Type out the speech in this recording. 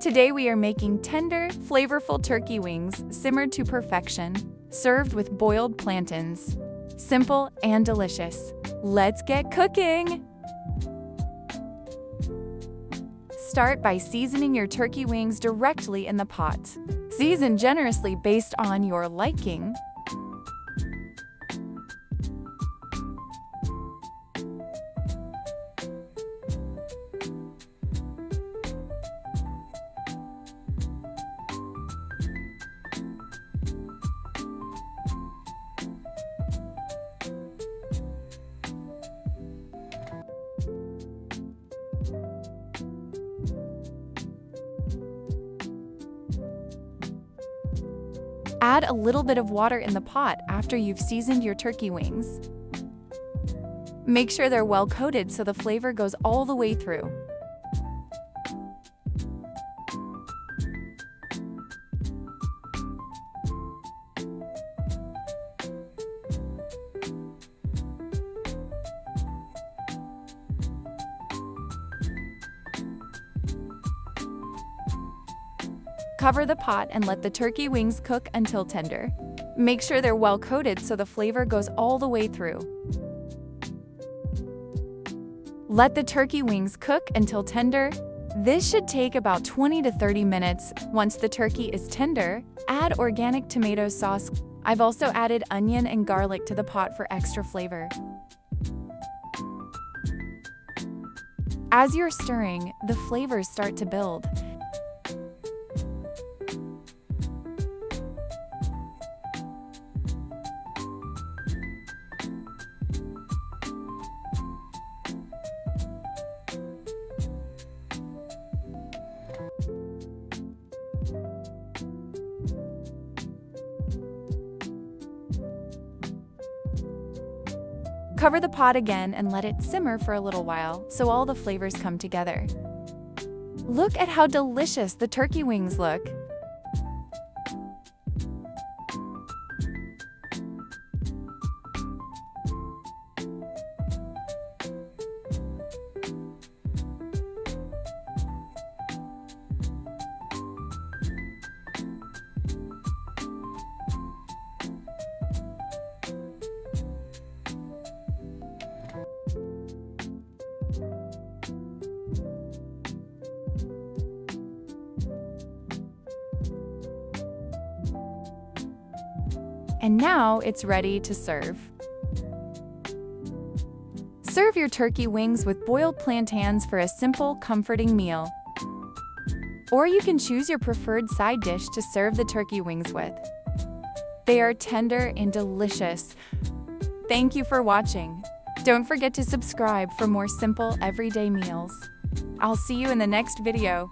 Today we are making tender, flavorful turkey wings simmered to perfection, served with boiled plantains. Simple and delicious. Let's get cooking! Start by seasoning your turkey wings directly in the pot. Season generously based on your liking. Add a little bit of water in the pot after you've seasoned your turkey wings. Make sure they're well coated so the flavor goes all the way through. Cover the pot and let the turkey wings cook until tender. Make sure they're well coated so the flavor goes all the way through. Let the turkey wings cook until tender. This should take about 20 to 30 minutes. Once the turkey is tender, add organic tomato sauce. I've also added onion and garlic to the pot for extra flavor. As you're stirring, the flavors start to build. Cover the pot again and let it simmer for a little while so all the flavors come together. Look at how delicious the turkey wings look. And now it's ready to serve. Serve your turkey wings with boiled plantains for a simple, comforting meal. Or you can choose your preferred side dish to serve the turkey wings with. They are tender and delicious. Thank you for watching. Don't forget to subscribe for more simple, everyday meals. I'll see you in the next video.